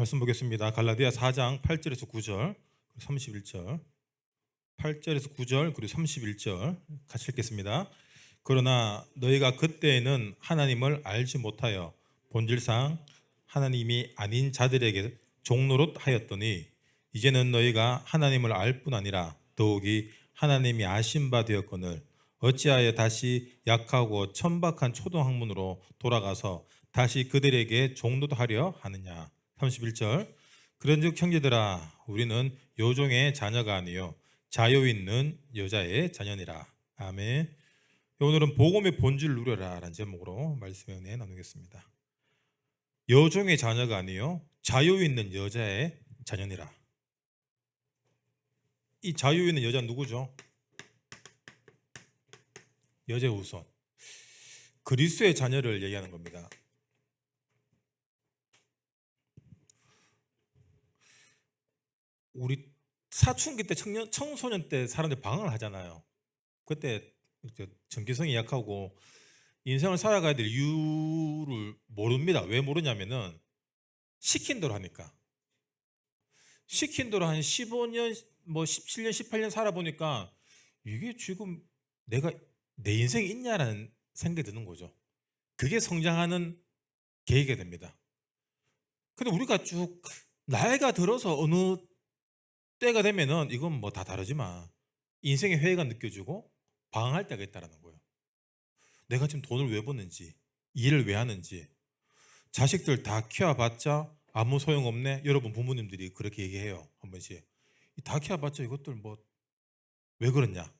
말씀 보겠습니다. 갈라디아 4장 8절에서 9절, 31절, 8절에서 9절 그리고 31절 같이 읽겠습니다. 그러나 너희가 그때에는 하나님을 알지 못하여 본질상 하나님이 아닌 자들에게 종노릇 하였더니 이제는 너희가 하나님을 알 뿐 아니라 더욱이 하나님이 아신 바 되었거늘 어찌하여 다시 약하고 천박한 초등학문으로 돌아가서 다시 그들에게 종노릇하려 하느냐. 31절 그런즉 형제들아 우리는 요종의 자녀가 아니요 자유 있는 여자의 자녀니라. 아멘. 오늘은 복음의 본질을 누려라 라는 제목으로 말씀을 나누겠습니다. 여종의 자녀가 아니요 자유 있는 여자의 자녀니라. 이 자유 있는 여자는 누구죠? 여자의 후손, 그리스도의 자녀를 얘기하는 겁니다. 우리 사춘기 때 청소년 때 사람들이 방황을 하잖아요. 그때 정체성이 약하고 인생을 살아가야 될 이유를 모릅니다. 왜 모르냐면은 시킨 대로 하니까. 시킨 대로 한 15년, 17년, 18년 살아보니까 이게 지금 내가 내 인생이 있냐라는 생각이 드는 거죠. 그게 성장하는 계기가 됩니다. 근데 우리가 쭉 나이가 들어서 어느 때가 되면은 이건 뭐 다 다르지만 인생의 회의가 느껴지고 방황할 때가 있다라는 거예요. 내가 지금 돈을 왜 버는지, 일을 왜 하는지, 자식들 다 키워봤자 아무 소용없네. 여러분 부모님들이 그렇게 얘기해요. 한 번씩. 다 키워봤자 이것들 뭐 왜 그러냐?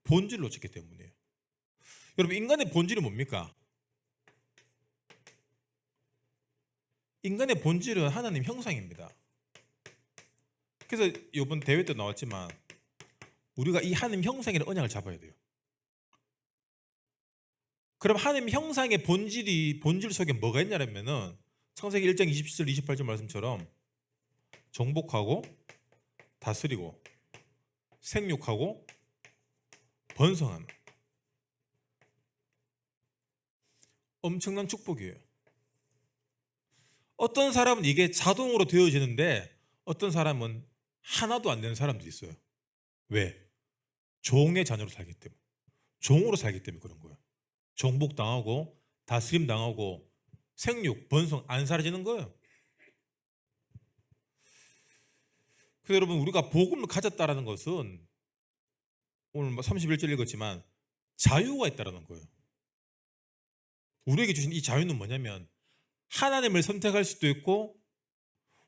본질을 놓쳤기 때문이에요. 여러분 인간의 본질이 뭡니까? 인간의 본질은 하나님 형상입니다. 그래서 이번 대회 때 나왔지만 우리가 이 하나님 형상이라는 언약을 잡아야 돼요. 그럼 하나님 형상의 본질 속에 뭐가 있냐면은 창세기 1장 27절 28절 말씀처럼 정복하고 다스리고 생육하고 번성하는 엄청난 축복이에요. 어떤 사람은 이게 자동으로 되어지는데 어떤 사람은 하나도 안 되는 사람도 있어요. 왜? 종의 자녀로 살기 때문에. 종으로 살기 때문에 그런 거예요. 정복당하고 다스림 당하고 생육, 번성 안 사라지는 거예요. 그래서 여러분 우리가 복음을 가졌다라는 것은 오늘 31절 읽었지만 자유가 있다라는 거예요. 우리에게 주신 이 자유는 뭐냐면 하나님을 선택할 수도 있고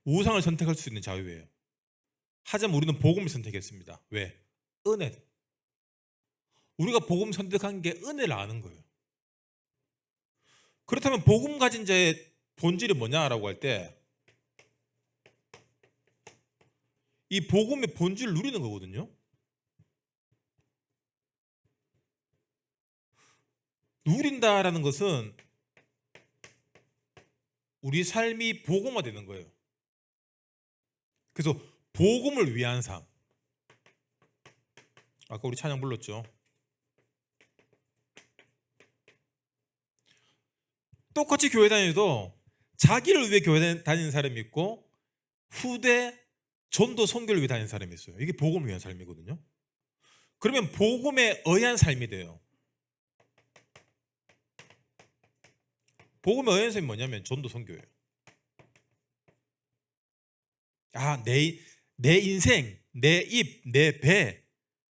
우상을 선택할 수 있는 자유예요. 하지만 우리는 복음을 선택했습니다. 왜? 은혜. 우리가 복음 선택한 게 은혜를 아는 거예요. 그렇다면 복음 가진 자의 본질이 뭐냐라고 할 때 이 복음의 본질을 누리는 거거든요. 누린다라는 것은 우리 삶이 복음화되는 거예요. 그래서 복음을 위한 삶. 아까 우리 찬양 불렀죠. 똑같이 교회 다녀도 자기를 위해 교회 다니는 사람이 있고 후대 전도 선교를 위해 다니는 사람이 있어요. 이게 복음을 위한 삶이거든요. 그러면 복음에 의한 삶이 돼요. 복음에 의한 삶이 뭐냐면 전도 선교예요. 내 인생, 내 입, 내 배,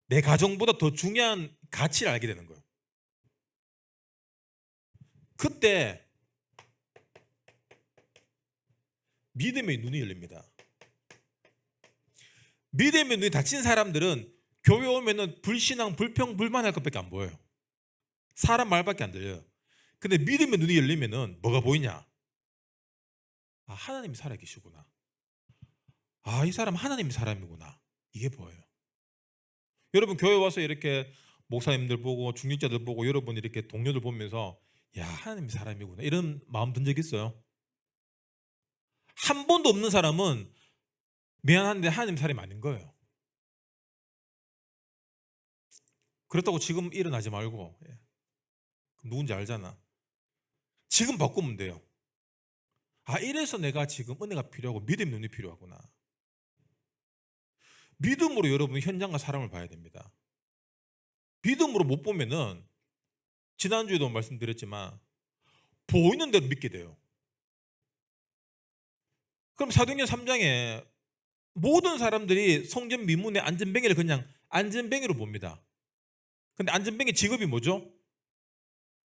내 가정보다 더 중요한 가치를 알게 되는 거예요. 그때 믿음의 눈이 열립니다. 믿음의 눈이 닫힌 사람들은 교회 오면은 불신앙, 불평, 불만할 것밖에 안 보여요. 사람 말밖에 안 들려요. 근데 믿음의 눈이 열리면은 뭐가 보이냐? 하나님이 살아계시구나. 이 사람 하나님의 사람이구나. 이게 보여요. 여러분 교회 와서 이렇게 목사님들 보고 중직자들 보고 여러분 이렇게 동료들 보면서 하나님의 사람이구나 이런 마음 든 적 있어요? 한 번도 없는 사람은 미안한데 하나님 사람이 아닌 거예요. 그렇다고 지금 일어나지 말고 누군지 알잖아. 지금 바꾸면 돼요. 아, 이래서 내가 지금 은혜가 필요하고 믿음의 눈이 필요하구나. 믿음으로 여러분 현장과 사람을 봐야 됩니다. 믿음으로 못 보면은 지난주에도 말씀드렸지만 보이는 대로 믿게 돼요. 그럼 사도행전 3장에 모든 사람들이 성전 미문의 안전뱅이를 그냥 안전뱅이로 봅니다. 근데 안전뱅이 직업이 뭐죠?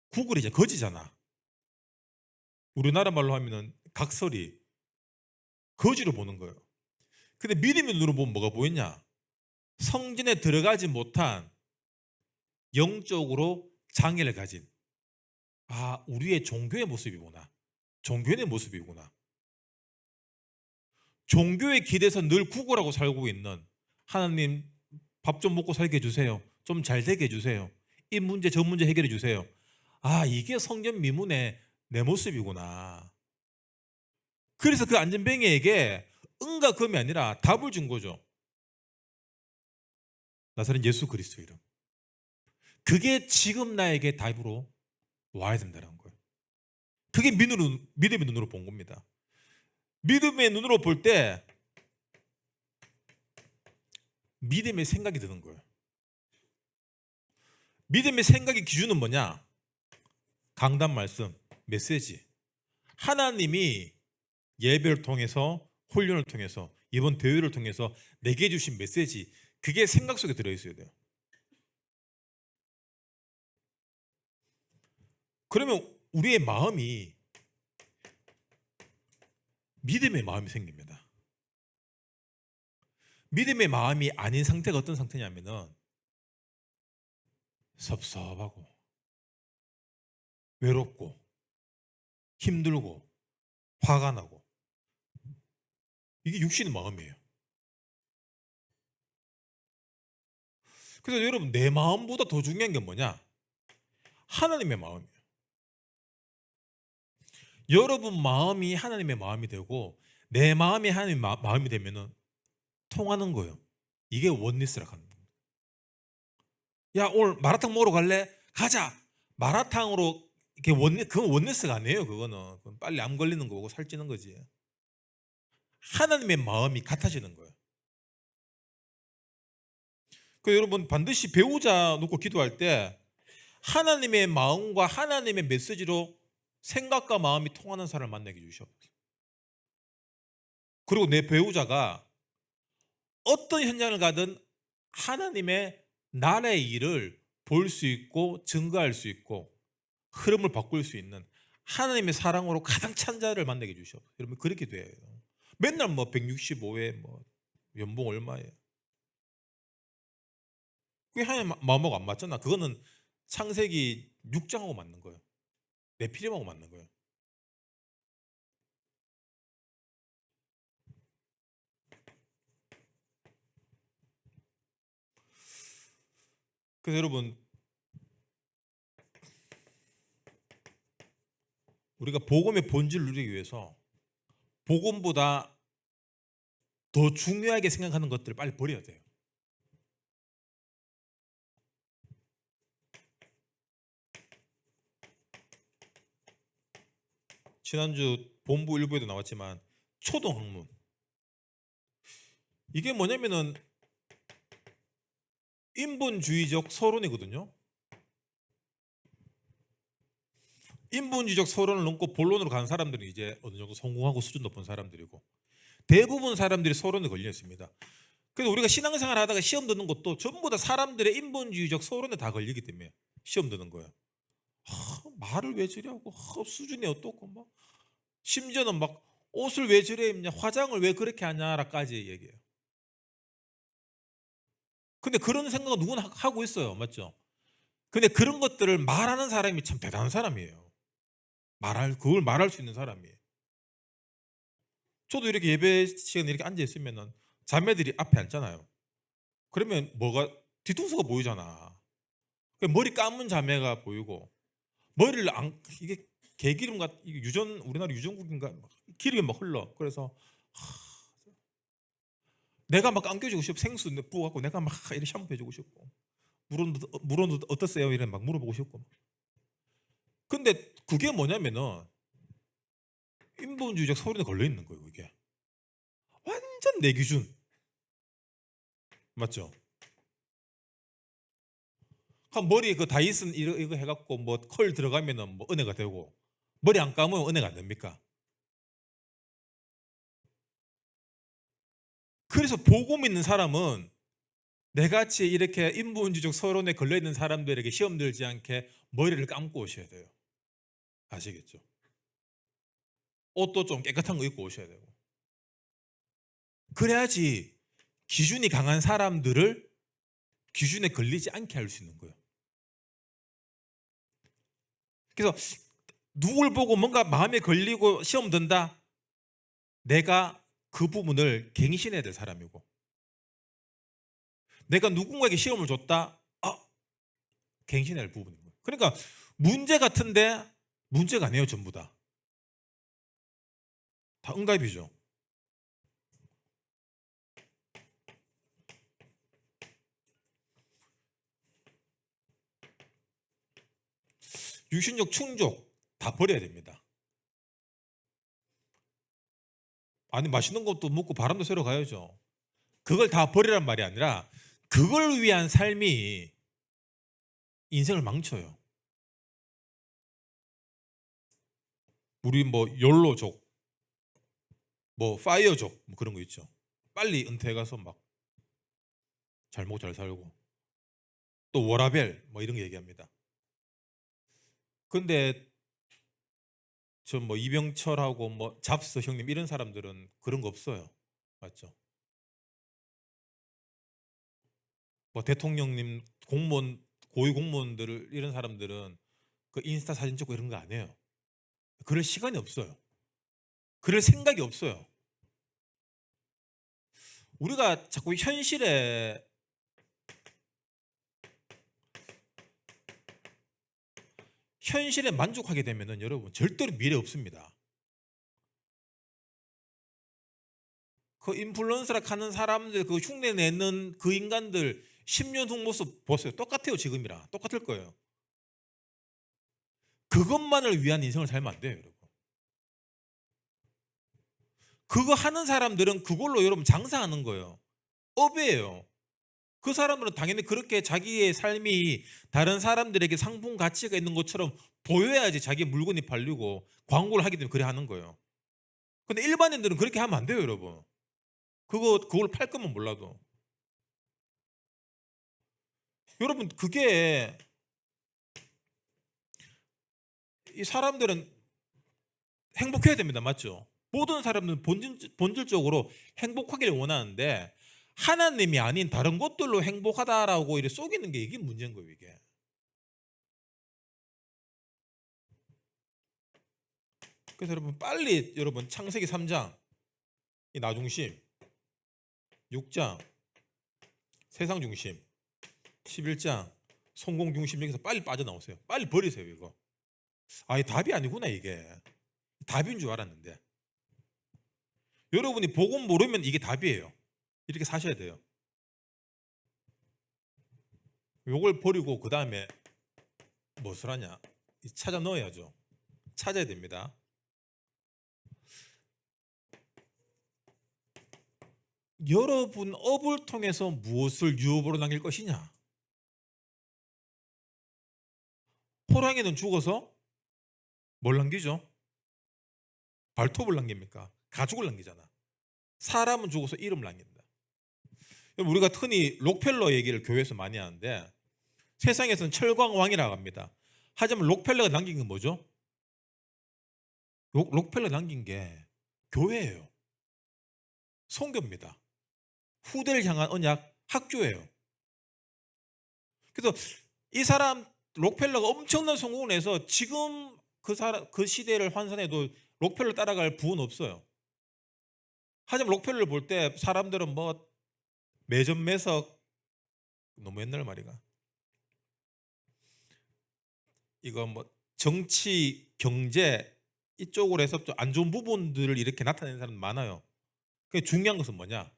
구글이죠. 거지잖아. 우리나라 말로 하면은 각설이, 거지로 보는 거예요. 근데 믿음의 눈으로 보면 뭐가 보이냐? 성전에 들어가지 못한 영적으로 장애를 가진, 아, 우리의 종교의 모습이구나. 종교의 모습이구나. 종교에 기대서 늘 구걸하고 살고 있는, 하나님 밥 좀 먹고 살게 해주세요. 좀 잘 되게 해주세요. 이 문제 저 문제 해결해 주세요. 아, 이게 성전 미문의 내 모습이구나. 그래서 그 안전뱅이에게 은과 금이 아니라 답을 준 거죠. 나사렛 예수 그리스도 이름. 그게 지금 나에게 답으로 와야 된다는 거예요. 그게 믿음의 눈으로 본 겁니다. 믿음의 눈으로 볼 때 믿음의 생각이 드는 거예요. 믿음의 생각의 기준은 뭐냐? 강단 말씀, 메시지. 하나님이 예배를 통해서, 훈련을 통해서, 이번 대회를 통해서 내게 주신 메시지, 그게 생각 속에 들어있어야 돼요. 그러면 우리의 마음이 믿음의 마음이 생깁니다. 믿음의 마음이 아닌 상태가 어떤 상태냐면은 섭섭하고 외롭고 힘들고 화가 나고, 이게 육신의 마음이에요. 그래서 여러분, 내 마음보다 더 중요한 게 뭐냐? 하나님의 마음이에요. 여러분 마음이 하나님의 마음이 되고 내 마음이 하나님의 마음이 되면은 통하는 거예요. 이게 원리스라 하는 거예요. 야, 오늘 마라탕 먹으러 갈래? 가자. 마라탕으로 이렇게 그건 원리스가 아니에요. 그건 빨리 암 걸리는 거고 살찌는 거지. 하나님의 마음이 같아지는 거예요. 그 여러분 반드시 배우자 놓고 기도할 때 하나님의 마음과 하나님의 메시지로 생각과 마음이 통하는 사람을 만나게 해주셔. 그리고 내 배우자가 어떤 현장을 가든 하나님의 나라의 일을 볼 수 있고 증거할 수 있고 흐름을 바꿀 수 있는 하나님의 사랑으로 가장 찬 자를 만나게 해주셔. 여러분 그렇게 돼요. 맨날 뭐 165회 뭐 연봉 얼마예요? 그게 하나님 마음하고 안 맞잖아. 그거는 창세기 6장하고 맞는 거예요. 네피림하고 맞는 거예요. 그래서 여러분, 우리가 복음의 본질을 누리기 위해서 복음보다 더 중요하게 생각하는 것들을 빨리 버려야 돼요. 지난주 본부 일부에도 나왔지만 초동학문, 이게 뭐냐면은 인본주의적 서론이거든요. 인본주의적 서론을 넘고 본론으로 간 사람들은 이제 어느 정도 성공하고 수준 높은 사람들이고, 대부분 사람들이 서론에 걸려 있습니다. 그래서 우리가 신앙생활 하다가 시험 드는 것도 전부 다 사람들의 인본주의적 서론에 다 걸리기 때문에 시험 드는 거예요. 말을 왜 저래 하고, 수준이 어떻고, 막 심지어는 막 옷을 왜 저래 입냐, 화장을 왜 그렇게 하냐라까지 얘기해요. 근데 그런 생각은 누구나 하고 있어요. 맞죠? 근데 그런 것들을 말하는 사람이 참 대단한 사람이에요. 그걸 말할 수 있는 사람이에요. 저도 이렇게 예배 시간에 이렇게 앉아 있으면은 자매들이 앞에 앉잖아요. 그러면 뭐가 뒤통수가 보이잖아. 머리 감은 자매가 보이고, 머리를 이게 개기름 우리나라 유전국인가 기름이 막 흘러. 그래서 내가 막 안겨주고 싶고, 생수 부어갖고 내가 막 이렇게 샴푸해주고 싶고, 물은 어떠세요? 이래 막 물어보고 싶고. 근데 그게 뭐냐면은 인본주의적 서론에 걸려 있는 거예요. 이게 완전 내 기준 맞죠? 그럼 머리 그 다이슨 이거 해갖고 뭐 컬 들어가면은 뭐 은혜가 되고 머리 안 감으면 은혜가 안 됩니까? 그래서 복음 있는 사람은 내같이 이렇게 인본주의적 서론에 걸려 있는 사람들에게 시험 들지 않게 머리를 감고 오셔야 돼요. 아시겠죠? 옷도 좀 깨끗한 거 입고 오셔야 되고. 그래야지 기준이 강한 사람들을 기준에 걸리지 않게 할 수 있는 거예요. 그래서 누굴 보고 뭔가 마음에 걸리고 시험 든다? 내가 그 부분을 갱신해야 될 사람이고, 내가 누군가에게 시험을 줬다? 갱신해야 할 부분인 거예요. 그러니까 문제 같은데 문제가 아니에요. 전부 다 응답이죠. 유신적 충족 다 버려야 됩니다. 아니 맛있는 것도 먹고 바람도 쐬러 가야죠. 그걸 다 버리란 말이 아니라 그걸 위한 삶이 인생을 망쳐요. 우리 뭐 욜로족, 뭐 파이어족 뭐 그런 거 있죠. 빨리 은퇴해 가서 막 잘 먹고 잘 살고, 또 워라벨 뭐 이런 거 얘기합니다. 근데 저 뭐 이병철하고 뭐 잡스 형님 이런 사람들은 그런 거 없어요. 맞죠? 뭐 대통령님 공무원 고위 공무원들을 이런 사람들은 그 인스타 사진 찍고 이런 거 안 해요. 그럴 시간이 없어요. 그럴 생각이 없어요. 우리가 자꾸 현실에 만족하게 되면은 여러분 절대로 미래 없습니다. 그 인플루언서라 하는 사람들 그 흉내 내는 그 인간들 10년 후 모습 보세요. 똑같아요. 지금이랑 똑같을 거예요. 그것만을 위한 인생을 살면 안 돼요, 여러분. 그거 하는 사람들은 그걸로 여러분 장사하는 거예요. 업이에요. 그 사람들은 당연히 그렇게 자기의 삶이 다른 사람들에게 상품 가치가 있는 것처럼 보여야지 자기 물건이 팔리고 광고를 하기 때문에 그래 하는 거예요. 근데 일반인들은 그렇게 하면 안 돼요, 여러분. 그걸 팔 거면 몰라도. 여러분, 그게 이 사람들은 행복해야 됩니다. 맞죠? 모든 사람들은 본질적으로 행복하기를 원하는데 하나님이 아닌 다른 것들로 행복하다라고 이렇게 속이는 게 이게 문제인 거예요, 이게. 그래서 여러분 빨리 여러분 창세기 3장 이 나중심, 6장 세상 중심, 11장 성공 중심 여기서 빨리 빠져나오세요. 빨리 버리세요, 이거. 이 답이 아니구나, 이게. 답인 줄 알았는데. 여러분이 복음 모르면 이게 답이에요. 이렇게 사셔야 돼요. 요걸 버리고 그 다음에 무엇을 하냐? 찾아 넣어야죠. 찾아야 됩니다. 여러분 업을 통해서 무엇을 유업으로 남길 것이냐? 호랑이는 죽어서 뭘 남기죠? 발톱을 남깁니까? 가죽을 남기잖아. 사람은 죽어서 이름을 남긴다. 우리가 흔히 록펠러 얘기를 교회에서 많이 하는데 세상에서는 철광왕이라고 합니다. 하지만 록펠러가 남긴 게 뭐죠? 록펠러 남긴 게 교회예요. 선교입니다. 후대를 향한 언약, 학교예요. 그래서 이 사람 록펠러가 엄청난 성공을 해서 지금 그 시대를 환산해도 록펠러 따라갈 부은 없어요. 하지만 록펠러를 볼 때 사람들은 뭐 매점매석 너무 옛날 말이가 이거 뭐 정치, 경제 이쪽으로 해서 좀 안 좋은 부분들을 이렇게 나타내는 사람 많아요. 그 중요한 것은 뭐냐?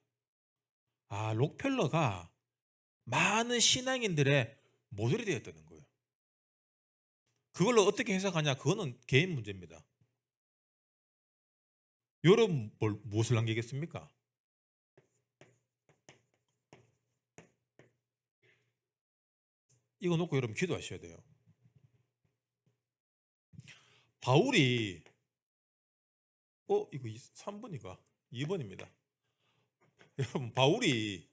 록펠러가 많은 신앙인들의 모델이 되었다는 거예요. 그걸로 어떻게 해석하냐? 그거는 개인 문제입니다. 여러분 무엇을 남기겠습니까? 이거 놓고 여러분 기도하셔야 돼요. 바울이 이거 3번이가 2번입니다. 여러분 바울이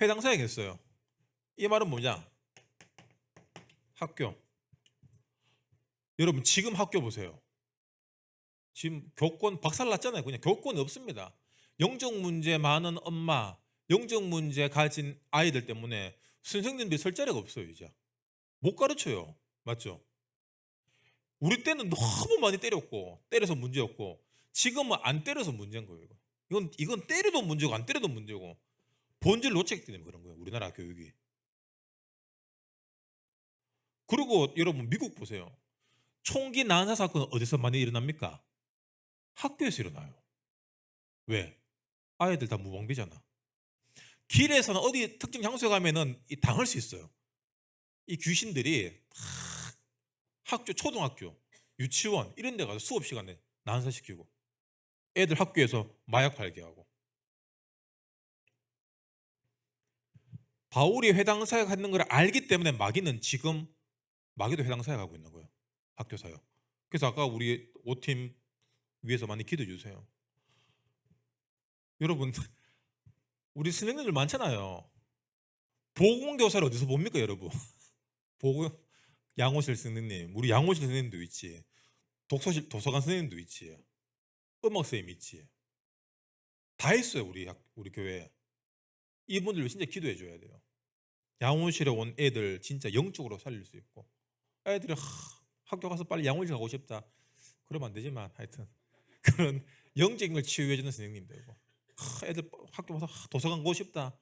회당 사역했어요. 이 말은 뭐냐? 학교. 여러분 지금 학교 보세요. 지금 교권 박살났잖아요. 그냥 교권이 없습니다. 영적 문제 많은 엄마, 영적 문제 가진 아이들 때문에 선생님들이 설 자리가 없어요. 이제 못 가르쳐요. 맞죠? 우리 때는 너무 많이 때려서 문제였고, 지금은 안 때려서 문제인 거예요. 이건 때려도 문제고 안 때려도 문제고, 본질 놓쳤기 때문에 그런 거예요. 우리나라 교육이. 그리고 여러분 미국 보세요. 총기 난사 사건은 어디서 많이 일어납니까? 학교에서 일어나요. 왜? 아이들 다 무방비잖아. 길에서는 어디 특정 장소에 가면은 당할 수 있어요. 이 귀신들이 학교, 초등학교, 유치원 이런 데 가서 수업 시간에 난사시키고, 애들 학교에서 마약 팔게 하고. 바울이 회당 사역하는 걸 알기 때문에 마귀도 회당 사역하고 있는 거예요. 학교 사역. 그래서 아까 우리 5팀 위해서 많이 기도해 주세요. 여러분 우리 선생님들 많잖아요. 보건교사를 어디서 봅니까 여러분? 양호실 선생님, 우리 양호실 선생님도 있지, 도서관 선생님도 있지, 음악 선생님 있지, 다 있어요. 우리 교회에. 이분들 진짜 기도해 줘야 돼요. 양호실에 온 애들 진짜 영적으로 살릴 수 있고, 애들이 학교 가서 빨리 양호실 가고 싶다 그러면 안 되지만, 하여튼 그런 영적인 걸 치유해 주는 선생님 되고, 애들 학교 가서 도서관 가고 싶다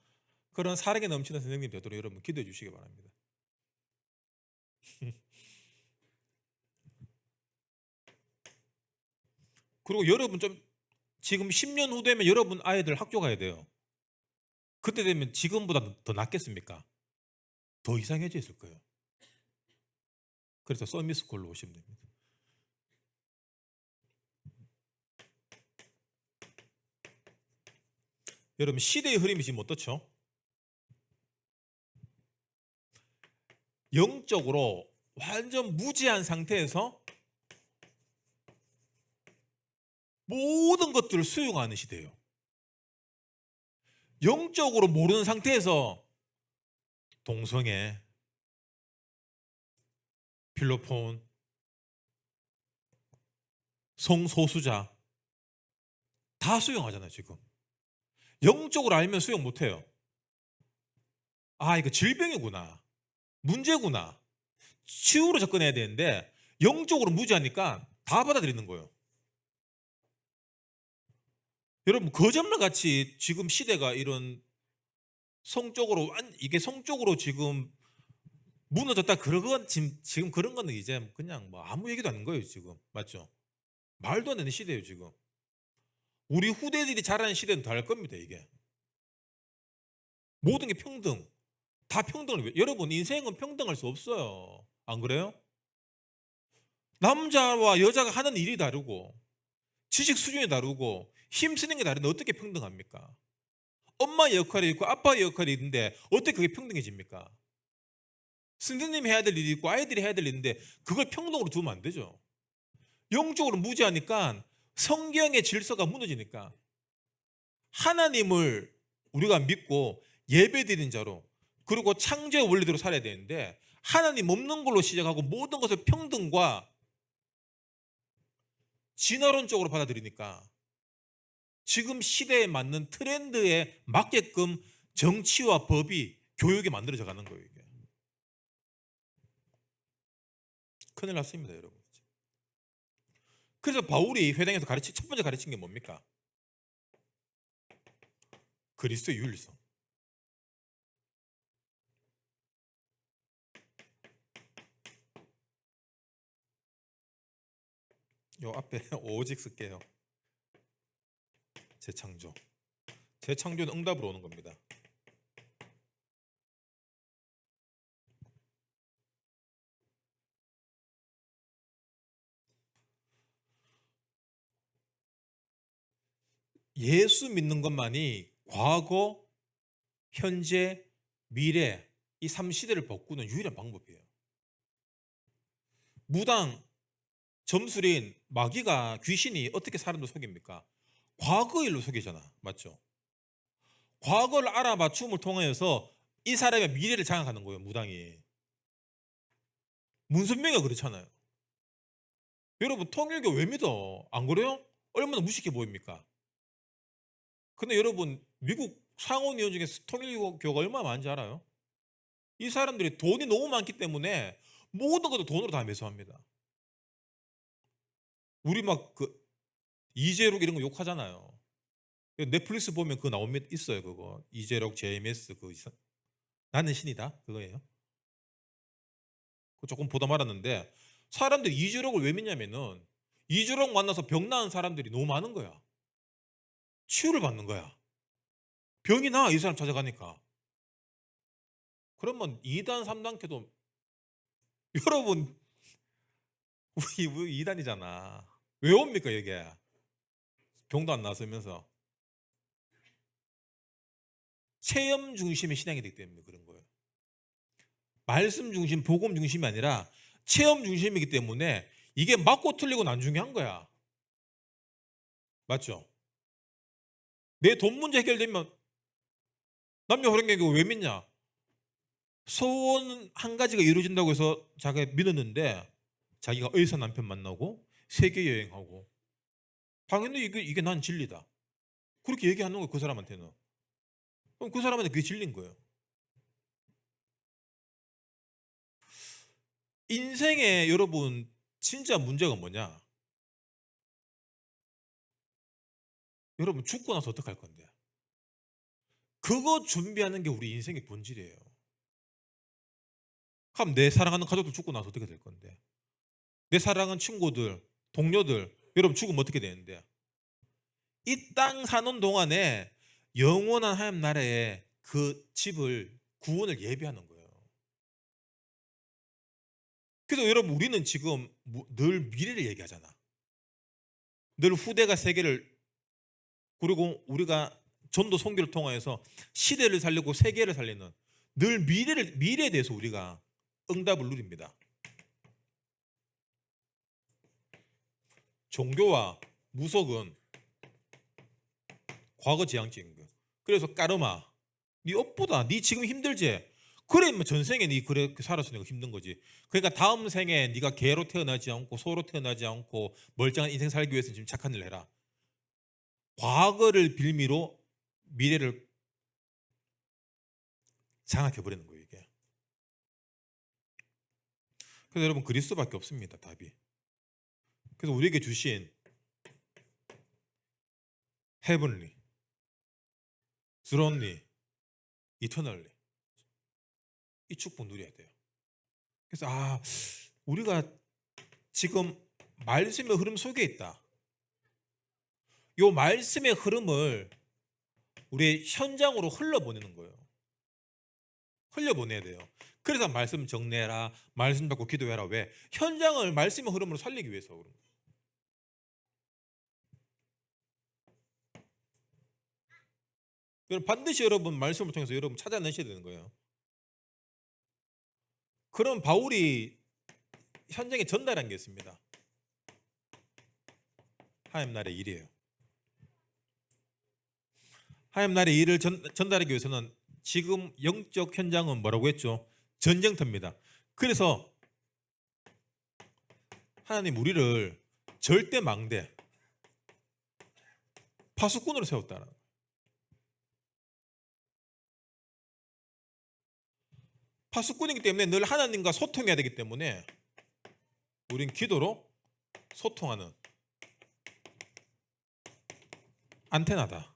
그런 사랑이 넘치는 선생님 되도록 여러분 기도해 주시기 바랍니다. 그리고 여러분 좀 지금 10년 후 되면 여러분 아이들 학교 가야 돼요. 그때 되면 지금보다 더 낫겠습니까? 더 이상해져 있을 거예요. 그래서 서미스쿨로 오시면 됩니다. 여러분 시대의 흐름이 지금 어떻죠? 영적으로 완전 무지한 상태에서 모든 것들을 수용하는 시대예요. 영적으로 모르는 상태에서 동성애, 필로폰, 성소수자 다 수용하잖아요. 지금 영적으로 알면 수용 못해요. 이거 질병이구나, 문제구나, 치유로 접근해야 되는데 영적으로 무지하니까 다 받아들이는 거예요. 여러분 거짓말 같이 지금 시대가 이런 이게 성적으로 지금 무너졌다, 그런 지금 그런 거는 이제 그냥 뭐 아무 얘기도 아닌 거예요. 지금 맞죠? 말도 안 되는 시대예요. 지금 우리 후대들이 자라는 시대는 더 할 겁니다. 이게 모든 게 평등, 다 평등을 여러분 인생은 평등할 수 없어요. 안 그래요? 남자와 여자가 하는 일이 다르고 지식 수준이 다르고 힘쓰는 게 다른데 어떻게 평등합니까? 엄마의 역할이 있고 아빠의 역할이 있는데 어떻게 그게 평등해집니까? 선생님이 해야 될 일이 있고 아이들이 해야 될 일인데 그걸 평등으로 두면 안 되죠. 영적으로 무지하니까 성경의 질서가 무너지니까 하나님을 우리가 믿고 예배드리는 자로, 그리고 창조의 원리대로 살아야 되는데 하나님 없는 걸로 시작하고 모든 것을 평등과 진화론적으로 받아들이니까 지금 시대에 맞는 트렌드에 맞게끔 정치와 법이 교육이 만들어져 가는 거예요. 이게 큰일 났습니다, 여러분. 그래서 바울이 회당에서 첫 번째 가르친 게 뭡니까? 그리스도의 유일성. 요 앞에 오직 쓸게요. 재창조. 재창조는 응답으로 오는 겁니다. 예수 믿는 것만이 과거, 현재, 미래 이 3시대를 바꾸는 유일한 방법이에요. 무당, 점술인, 마귀가 귀신이 어떻게 사람을 속입니까? 과거 일로 속이잖아. 맞죠? 과거를 알아맞춤을 통해서 이 사람의 미래를 장악하는 거예요. 무당이. 문선명이가 그렇잖아요. 여러분 통일교 왜 믿어? 안 그래요? 얼마나 무식해 보입니까? 근데 여러분 미국 상원의원 중에 통일교가 얼마나 많은지 알아요? 이 사람들이 돈이 너무 많기 때문에 모든 것도 돈으로 다 매수합니다. 우리 막 그 이재록 이런 거 욕하잖아요. 넷플릭스 보면 그거 나옵니다. 있어요. 그거 이재록 JMS 그 나는 신이다 그거예요. 그거 조금 보다 말았는데 사람들이 이재록을 왜 믿냐면은 이재록 만나서 병 나은 사람들이 너무 많은 거야. 치유를 받는 거야. 병이 나 이 사람 찾아가니까. 그러면 2단 3단계도 여러분 우리 2단이잖아. 왜 옵니까 여기에? 병도 안 나서면서 체험 중심의 신앙이 되기 때문에 그런 거예요. 말씀 중심, 복음 중심이 아니라 체험 중심이기 때문에 이게 맞고 틀리고는 안 중요한 거야. 맞죠? 내 돈 문제 해결되면 남녀 호랭이가 왜 믿냐? 소원 한 가지가 이루어진다고 해서 자기가 믿었는데 자기가 의사 남편 만나고 세계 여행하고 당연히 이게 난 진리다. 그렇게 얘기하는 거예요. 그 사람한테는. 그럼 그 사람한테 그게 진리인 거예요. 인생에 여러분 진짜 문제가 뭐냐? 여러분 죽고 나서 어떡할 건데? 그거 준비하는 게 우리 인생의 본질이에요. 그럼 내 사랑하는 가족도 죽고 나서 어떻게 될 건데? 내 사랑하는 친구들, 동료들, 여러분 죽으면 어떻게 되는데? 이 땅 사는 동안에 영원한 하나님 나라에 그 집을 구원을 예비하는 거예요. 그래서 여러분 우리는 지금 늘 미래를 얘기하잖아. 늘 후대가 세계를 그리고 우리가 전도 선교를 통하여서 시대를 살리고 세계를 살리는 늘 미래에 대해서 우리가 응답을 누립니다. 종교와 무속은 과거 지향적인 거예요. 그래서 까르마, 네 업보다 네 지금 힘들지. 그래 뭐 전생에 네 그래 살았으니까 힘든 거지. 그러니까 다음 생에 네가 개로 태어나지 않고 소로 태어나지 않고 멀쩡한 인생 살기 위해서 지금 착한 일을 해라. 과거를 빌미로 미래를 장악해 버리는 거예요 이게. 그래서 여러분 그리스도밖에 없습니다 답이. 그래서 우리에게 주신 heavenly, throne, eternally 이 축복 누려야 돼요. 그래서 우리가 지금 말씀의 흐름 속에 있다. 이 말씀의 흐름을 우리 현장으로 흘려보내는 거예요. 흘려보내야 돼요. 그래서 말씀 정리해라, 말씀 받고 기도해라. 왜? 현장을 말씀의 흐름으로 살리기 위해서 그런 거예요. 여러분 반드시 여러분 말씀을 통해서 여러분 찾아내셔야 되는 거예요. 그럼 바울이 현장에 전달한 게 있습니다. 하나님 나라의 일이에요. 하나님 나라의 일을 전달하기 위해서는 지금 영적 현장은 뭐라고 했죠? 전쟁터입니다. 그래서 하나님 우리를 절대 망대 파수꾼으로 세웠다는 거예요. 파수꾼이기 때문에 늘 하나님과 소통해야 되기 때문에 우린 기도로 소통하는 안테나다.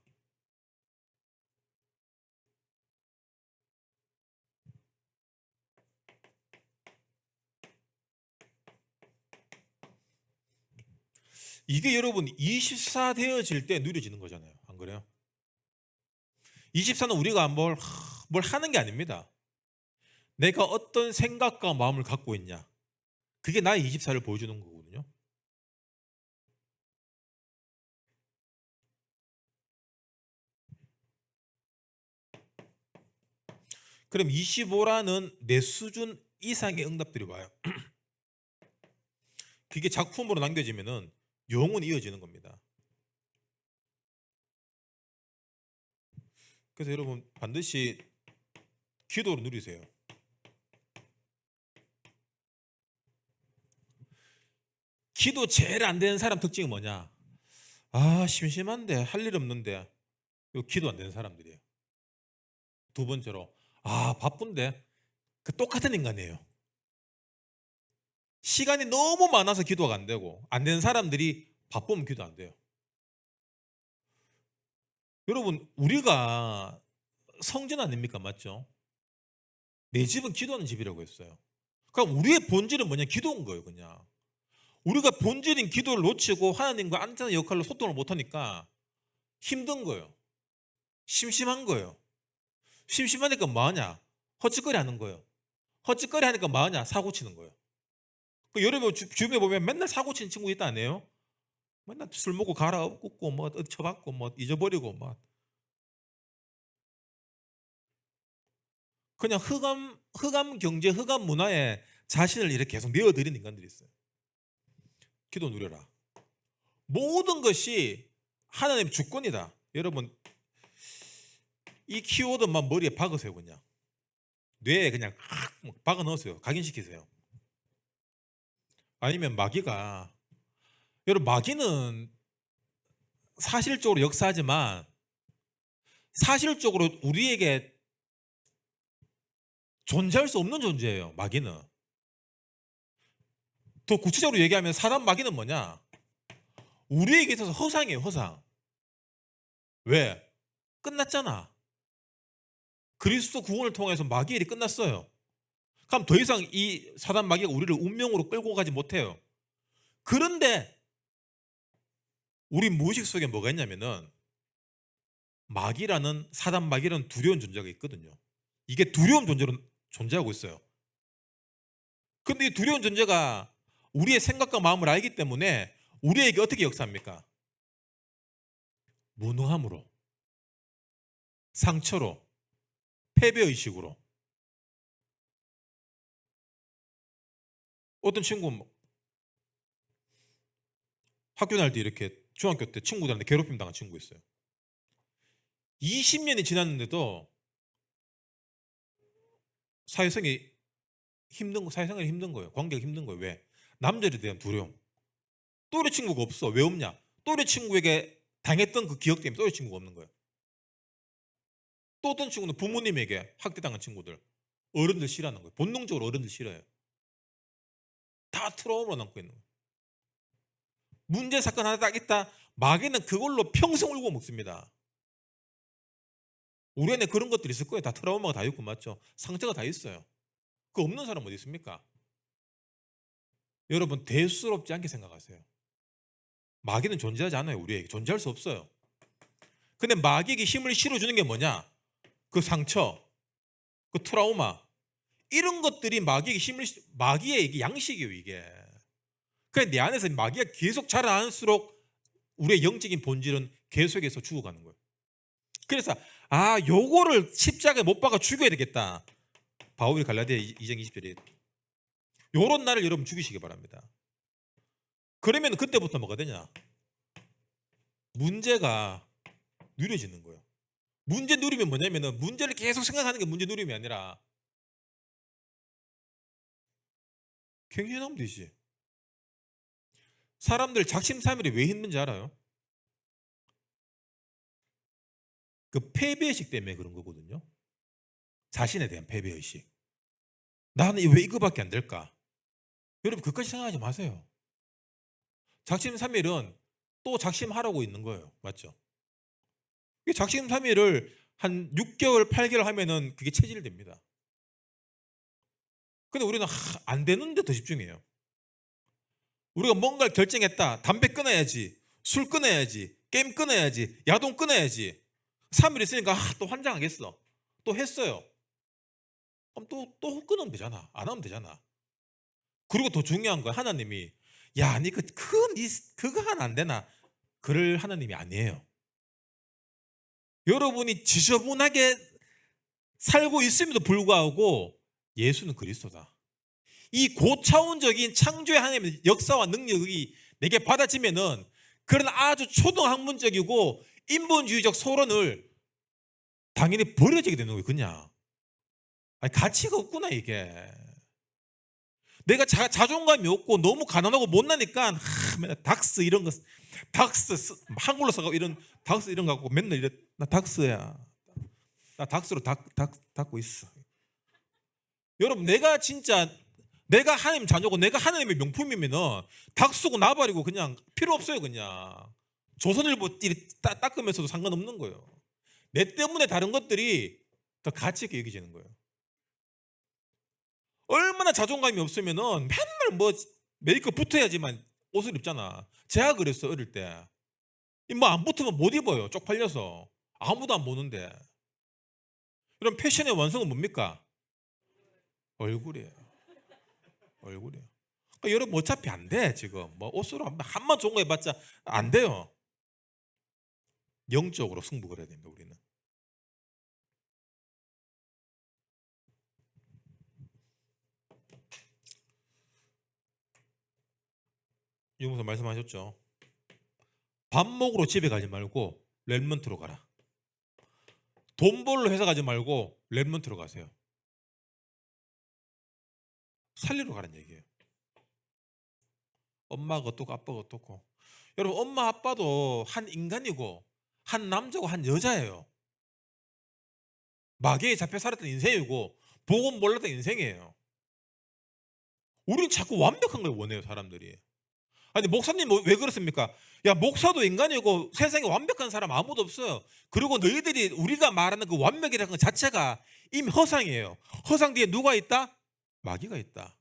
이게 여러분 24 되어질 때 누려지는 거잖아요. 안 그래요? 24는 우리가 뭘 하는 게 아닙니다. 내가 어떤 생각과 마음을 갖고 있냐. 그게 나의 24를 보여주는 거거든요. 그럼 25라는 내 수준 이상의 응답들이 와요. 그게 작품으로 남겨지면은 영원히 이어지는 겁니다. 그래서 여러분 반드시 기도로 누리세요. 기도 제일 안 되는 사람 특징이 뭐냐? 아, 심심한데 할 일 없는데. 이거 기도 안 되는 사람들이에요. 두 번째로, 아, 바쁜데. 그 똑같은 인간이에요. 시간이 너무 많아서 기도가 안 되고, 안 되는 사람들이 바쁘면 기도 안 돼요. 여러분, 우리가 성전 아닙니까? 맞죠? 내 집은 기도하는 집이라고 했어요. 그럼 우리의 본질은 뭐냐? 기도인 거예요, 그냥. 우리가 본질인 기도를 놓치고 하나님과 안전한 역할로 소통을 못하니까 힘든 거예요. 심심한 거예요. 심심하니까 뭐하냐? 헛짓거리 하는 거예요. 헛짓거리 하니까 뭐하냐? 사고 치는 거예요. 그 여러분 주변에 보면 맨날 사고 치는 친구 있다 아니에요? 맨날 술 먹고 갈아엎고 뭐 어디 쳐박고 뭐 잊어버리고 뭐 그냥 흑암 경제, 흑암 문화에 자신을 이렇게 계속 내어드리는 인간들이 있어요. 기도 누려라. 모든 것이 하나님의 주권이다. 여러분 이 키워드만 머리에 박으세요. 그냥 뇌에 그냥 박아 넣으세요. 각인시키세요. 아니면 마귀가, 여러분 마귀는 사실적으로 역사하지만 사실적으로 우리에게 존재할 수 없는 존재예요. 마귀는. 더 구체적으로 얘기하면 사단 마귀는 뭐냐? 우리에게 있어서 허상이에요. 허상. 왜? 끝났잖아. 그리스도 구원을 통해서 마귀의 일이 끝났어요. 그럼 더 이상 이 사단 마귀가 우리를 운명으로 끌고 가지 못해요. 그런데 우리 무의식 속에 뭐가 있냐면은 마귀라는, 사단 마귀라는 두려운 존재가 있거든요. 이게 두려운 존재로 존재하고 있어요. 근데 이 두려운 존재가 우리의 생각과 마음을 알기 때문에 우리에게 어떻게 역사합니까? 무능함으로, 상처로, 패배의식으로. 어떤 친구 학교 다닐 때 이렇게 중학교 때 친구들한테 괴롭힘 당한 친구 있어요. 20년이 지났는데도 사회생활이 힘든 거예요. 관계가 힘든 거예요. 왜? 남자에 대한 두려움. 또래 친구가 없어. 왜 없냐? 또래 친구에게 당했던 그 기억 때문에 또래 친구가 없는 거예요. 또 어떤 친구는 부모님에게 학대당한 친구들, 어른들 싫어하는 거예요. 본능적으로 어른들 싫어해요. 다 트라우마로 남고 있는 거예요. 문제 사건 하나 딱 있다. 마귀는 그걸로 평생 울고 먹습니다. 우리 안에 그런 것들이 있을 거예요. 다 트라우마가 다 있고, 맞죠? 상처가 다 있어요. 그 없는 사람 어디 있습니까? 여러분 대수롭지 않게 생각하세요. 마귀는 존재하지 않아요. 우리에게 존재할 수 없어요. 근데 마귀에게 힘을 실어주는 게 뭐냐? 그 상처, 그 트라우마, 이런 것들이 마귀의 이게 양식이에요. 이게. 그러니까 내 안에서 마귀가 계속 자라날수록 우리의 영적인 본질은 계속해서 죽어가는 거예요. 그래서 요거를 십자가에 못 박아 죽여야 되겠다. 바울이 갈라디아 2장 20절에 요런 날을 여러분 죽이시기 바랍니다. 그러면 그때부터 뭐가 되냐? 문제가 누려지는 거예요. 문제 누리면 뭐냐면은 문제를 계속 생각하는 게 문제 누림이 아니라 갱신하면 되지. 사람들 작심삼일이 왜 힘든지 알아요? 그 패배의식 때문에 그런 거거든요. 자신에 대한 패배의식. 나는 왜 이거밖에 안 될까? 여러분 그것까지 생각하지 마세요. 작심삼일은 또 작심하라고 있는 거예요. 맞죠? 작심삼일을 한 6개월, 8개월 하면은 그게 체질됩니다. 근데 우리는 안 되는데 더 집중해요. 우리가 뭔가를 결정했다. 담배 끊어야지. 술 끊어야지. 게임 끊어야지. 야동 끊어야지. 3일 있으니까 또 환장하겠어. 또 했어요. 그럼 또 끊으면 되잖아. 안 하면 되잖아. 그리고 더 중요한 거야. 하나님이 야, 니 그거 하나 안 되나? 그럴 하나님이 아니에요. 여러분이 지저분하게 살고 있음에도 불구하고 예수는 그리스도다. 이 고차원적인 창조의 하나님의 역사와 능력이 내게 받아지면은 그런 아주 초등학문적이고 인본주의적 소론을 당연히 버려지게 되는 거예요. 그냥 아니, 가치가 없구나 이게. 내가 자존감이 없고 너무 가난하고 못나니까 맨날 닥스 이런 거, 닥스 한글로 써가고 이런 닥스 이런 거 갖고 맨날 이래. 나 닥스야. 나 닥스로 닦고 있어. 여러분, 내가 진짜 내가 하나님 자녀고 내가 하나님의 명품이면은 닥쓰고 나발이고 그냥 필요 없어요. 그냥 조선일보 닦으면서도 상관없는 거예요. 내 때문에 다른 것들이 더 가치 있게 여기지는 거예요. 얼마나 자존감이 없으면은 맨날 뭐 메이크업 붙어야지만 옷을 입잖아. 제가 그랬어 어릴 때. 뭐 안 붙으면 못 입어요. 쪽팔려서. 아무도 안 보는데. 이런 패션의 완성은 뭡니까? 얼굴이에요. 얼굴이에요. 그러니까 여러분 어차피 안 돼. 지금 뭐 옷으로 한번 좋은 거 해봤자 안 돼요. 영적으로 승부를 해야 됩니다. 우리는. 유무서 말씀하셨죠. 밥 먹으러 집에 가지 말고 랩먼트로 가라. 돈 벌러 회사 가지 말고 랩먼트로 가세요. 살리러 가라는 얘기예요. 엄마가 어떻고 아빠가 어떻고. 여러분, 엄마 아빠도 한 인간이고 한 남자고 한 여자예요. 마귀에 잡혀 살았던 인생이고 복음 몰랐던 인생이에요. 우리는 자꾸 완벽한 걸 원해요. 사람들이. 아니, 목사님 왜 그렇습니까? 야, 목사도 인간이고 세상에 완벽한 사람 아무도 없어요. 그리고 너희들이 우리가 말하는 그 완벽이라는 것 자체가 이미 허상이에요. 허상 뒤에 누가 있다? 마귀가 있다.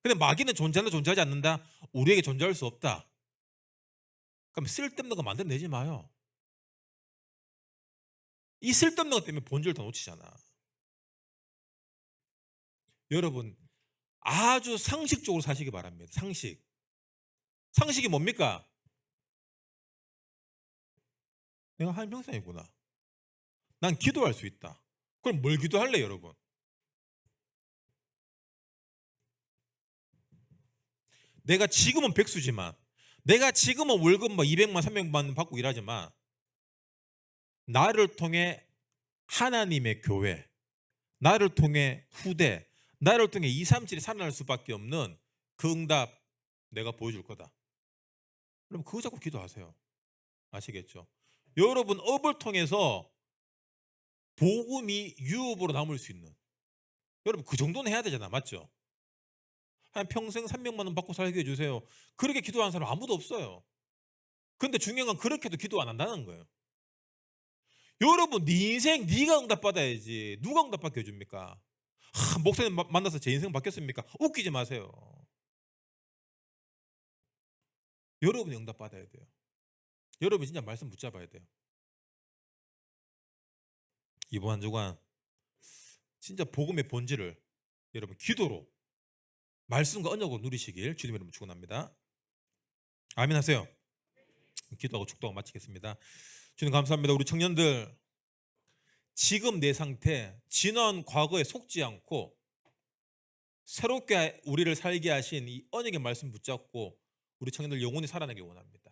근데 마귀는 존재한다 존재하지 않는다? 우리에게 존재할 수 없다. 그럼 쓸데없는 거 만들어내지 마요. 이 쓸데없는 것 때문에 본질을 다 놓치잖아. 여러분, 아주 상식적으로 사시기 바랍니다. 상식이 뭡니까? 내가 하나님 형상이구나. 난 기도할 수 있다. 그럼 뭘 기도할래, 여러분? 내가 지금은 백수지만, 내가 지금은 월급 뭐 200만, 300만 받고 일하지만, 나를 통해 하나님의 교회, 나를 통해 후대, 나를 통해 2, 3, 7이 살아날 수밖에 없는 그 응답 내가 보여줄 거다. 그럼 그거 자꾸 기도하세요. 아시겠죠? 여러분, 업을 통해서 복음이 유업으로 남을 수 있는, 여러분 그 정도는 해야 되잖아. 맞죠? 한 평생 300만 원 받고 살게 해주세요. 그렇게 기도하는 사람 아무도 없어요. 근데 중요한 건 그렇게도 기도 안 한다는 거예요. 여러분, 네 인생 네가 응답받아야지. 누가 응답받게 해줍니까? 목사님 만나서 제 인생 바뀌었습니까? 웃기지 마세요. 여러분이 응답받아야 돼요. 여러분이 진짜 말씀 붙잡아야 돼요. 이번 한 주간 진짜 복음의 본질을 여러분 기도로, 말씀과 언약으로 누리시길 주님 이름으로 축원합니다. 아멘 하세요. 기도하고 축도하고 마치겠습니다. 주님 감사합니다. 우리 청년들, 지금 내 상태, 지난 과거에 속지 않고 새롭게 우리를 살게 하신 이 언약의 말씀 붙잡고 우리 청년들 영원히 살아나길 원합니다.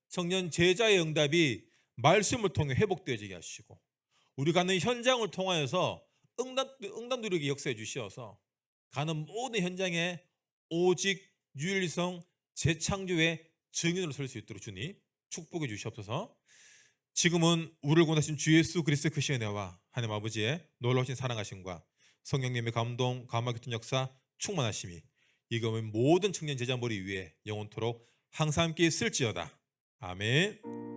청년 제자의 응답이 말씀을 통해 회복되어지게 하시고, 우리 가는 현장을 통하여서 응답 누리게 역사해 주시어서 가는 모든 현장에 오직 유일성 재창조의 증인으로 설 수 있도록 주님 축복해 주시옵소서. 지금은 우리를 구원하신 주 예수 그리스도의 크신 은혜와 하나님 아버지의 놀라우신 사랑하심과 성령님의 감동, 감화 교통 역사 충만하심이 이금은 모든 청년 제자 머리 위에 영원토록 항상 함께 있을지어다. 아멘.